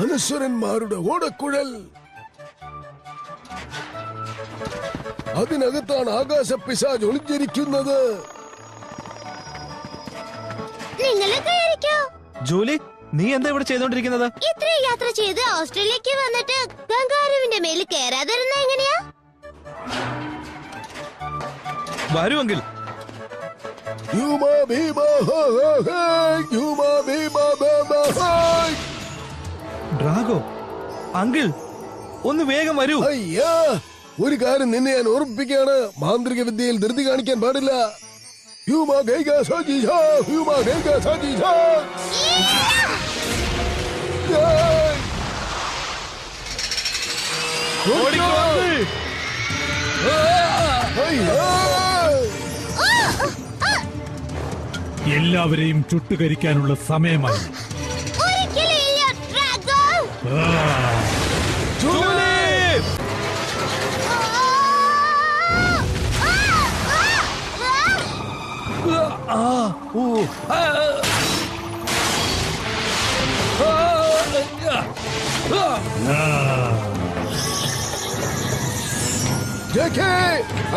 അനശ്വരന്മാരുടെ ഓടക്കുഴൽ. അതിനകത്താണ് ആകാശ പിശാച് ഒളിഞ്ഞിരിക്കുന്നത്. ജൂലി, നീ എന്താ ഇവിടെ ചെയ്തോണ്ടിരിക്കുന്നത്? ഇത്രയും യാത്ര ചെയ്ത് ഓസ്ട്രേലിയക്ക് വന്നിട്ട് ഗംഗാരുവിന്റെ മേലിൽ കയറാതിരുന്ന എങ്ങനെയാ? വരുമെങ്കിൽ ഡ്രാഗോ അങ്കിൾ, ഒന്ന് വേഗം വരൂ. അയ്യാ, ഒരു കാര്യം നിന്നെ ഞാൻ ഓർമ്മിപ്പിക്കുകയാണ്. മാന്ത്രിക വിദ്യയിൽ ധൃതി കാണിക്കാൻ പാടില്ല. എല്ലാവരെയും ചുട്ടുകരിക്കാനുള്ള സമയമായി.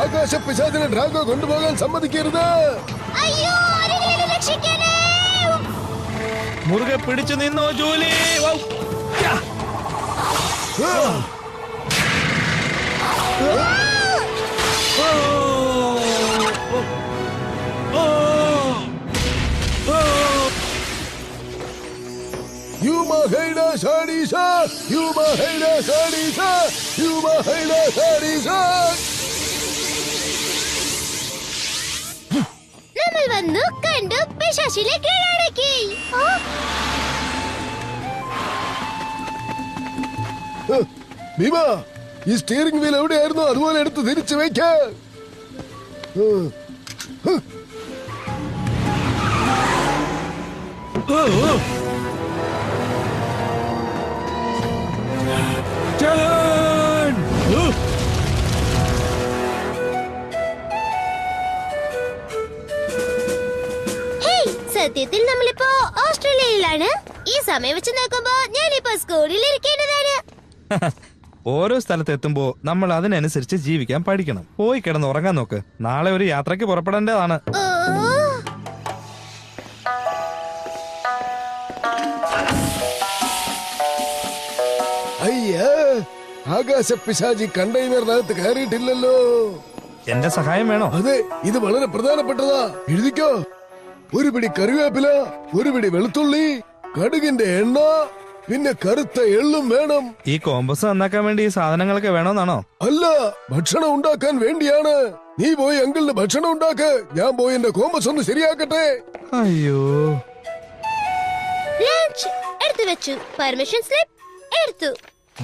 ആകാശ പിശാചിനെ ഡ്രാഗോ കൊണ്ടുപോകാൻ സമ്മതിക്കരുത്. മുറുകെ പിടിച്ചു നിന്നോ ജൂലി. നമ്മൾ വന്നു കണ്ടു പിശാചിനെ കീഴടക്കി. ഭീമ, ഈ സ്റ്റിയറിംഗ് വീൽ എവിടെയായിരുന്നു? അതുപോലെ എടുത്ത് തിരിച്ചു വയ്ക്ക. സത്യത്തിൽ നമ്മളിപ്പോ ഓസ്ട്രേലിയയിലാണ്. ഈ സമയം വെച്ച് നോക്കുമ്പോ ഞാനിപ്പോ സ്കൂളിൽ ഇരിക്കേണ്ടതാണ്. ഓരോ സ്ഥലത്ത് എത്തുമ്പോ നമ്മൾ അതിനനുസരിച്ച് ജീവിക്കാൻ പഠിക്കണം. പോയി കിടന്ന് ഉറങ്ങാൻ നോക്ക്. നാളെ ഒരു യാത്രക്ക് പുറപ്പെടേണ്ടതാണ്. അയ്യാ, ആകാശ പിശാചി കണ്ടെയ്നറിനകത്ത് കയറിയിട്ടില്ലല്ലോ. എന്റെ സഹായം വേണോ? അതെ, ഇത് വളരെ പ്രധാനപ്പെട്ടതാ. എഴുതിക്കോ. ഒരു പിടി കറിവേപ്പില, ഒരു പിടി വെളുത്തുള്ളി, കടുകിന്റെ എണ്ണ, പിന്നെ കറുത്ത എള്ളും വേണം. ഈ കോമ്പസ് നന്നാക്കാൻ വേണ്ടി ഈ സാധനങ്ങളൊക്കെ വേണമെന്നാണോ? അല്ല, ഭക്ഷണം ഉണ്ടാക്കാൻ വേണ്ടിയാണ്. നീ പോയി അങ്കിളിന് ഭക്ഷണം ഉണ്ടാക്ക്. ഞാൻ പോയി എന്റെ കോമ്പസ് ഒന്ന് ശരിയാക്കട്ടെ. അയ്യോ, ലഞ്ച് എടുത്തു വെച്ചു. പെർമിഷൻ സ്ലിപ്പ് എടുത്തു.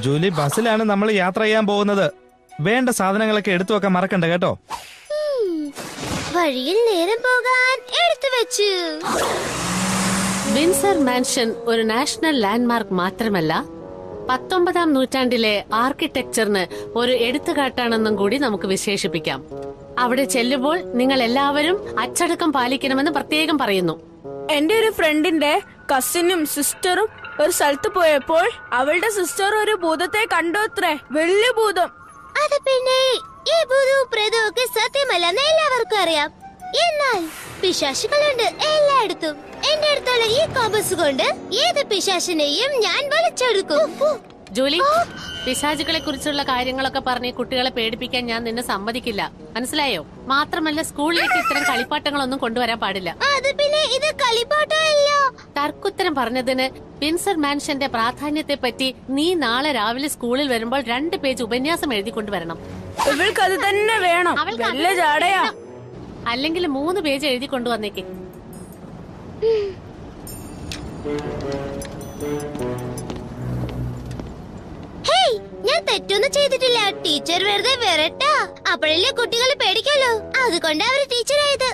ജൂലി, ബസ്സിലാണ് നമ്മൾ യാത്ര ചെയ്യാൻ പോകുന്നത്. വേണ്ട സാധനങ്ങളൊക്കെ എടുത്തു വെക്കാൻ മറക്കണ്ട കേട്ടോ. വഴിയിൽ നേരം പോകാൻ എടുത്തു വെച്ചു. വിൻസർ മാൻഷൻ ഒരു നാഷണൽ ലാൻഡ്മാർക്ക് മാത്രമല്ല, 19-ാം നൂറ്റാണ്ടിലെ ആർക്കിടെക്ചറിന് ഒരു എടുത്തുകാട്ടാണെന്നും കൂടി നമുക്ക് വിശേഷിപ്പിക്കാം. അവിടെ ചെല്ലുമ്പോൾ നിങ്ങൾ എല്ലാവരും അച്ചടക്കം പാലിക്കണമെന്ന് പ്രത്യേകം പറയുന്നു. എന്റെ ഒരു ഫ്രണ്ടിന്റെ കസിനും സിസ്റ്ററും ഒരു സ്ഥലത്ത് പോയപ്പോൾ അവളുടെ സിസ്റ്റർ ഒരു ഭൂതത്തെ കണ്ടോത്രേ. വലിയ ഭൂതം. അത് പിന്നെ ഈ ഭൂതവും പ്രേതവും ഒക്കെ സത്യമല്ലെന്ന് എല്ലാവർക്കും അറിയാം. എന്നാൽ പിശാചുകളുണ്ട് എല്ലായിടത്തും. എന്റെ അടുത്തുള്ള ഈ കോമ്പസ് കൊണ്ട് ഏത് പിശാചിനെയും ഞാൻ വലിച്ചെടുക്കും. ജൂലി, പിശാചുകളെ കുറിച്ചുള്ള കാര്യങ്ങളൊക്കെ പറഞ്ഞ് കുട്ടികളെ പേടിപ്പിക്കാൻ ഞാൻ നിന്നെ സമ്മതിക്കില്ല. മനസ്സിലായോ? മാത്രമല്ല, സ്കൂളിലേക്ക് ഇത്തരം കളിപ്പാട്ടങ്ങളൊന്നും കൊണ്ടുവരാൻ പാടില്ല. അത് പിന്നെ ഇത് കളിപ്പാട്ടമല്ല. തർക്കുത്തരം പറഞ്ഞതിന് വിൻസർ മാൻഷന്റെ പ്രാധാന്യത്തെ പറ്റി നീ നാളെ രാവിലെ സ്കൂളിൽ വരുമ്പോൾ 2 പേജ് ഉപന്യാസം എഴുതി കൊണ്ടുവരണം. ഇവൾക്ക് അത് തന്നെ വേണം. അല്ലെങ്കിൽ 3 പേജ് എഴുതി കൊണ്ടുവന്നേക്ക്. ഞാൻ തെറ്റൊന്നും ചെയ്തിട്ടില്ല. ടീച്ചർ വെറുതെ വരട്ടാ. അപ്പോഴല്ലേ കുട്ടികൾ പേടിക്കല്ലോ. അതുകൊണ്ട് അവര് ടീച്ചറായത്.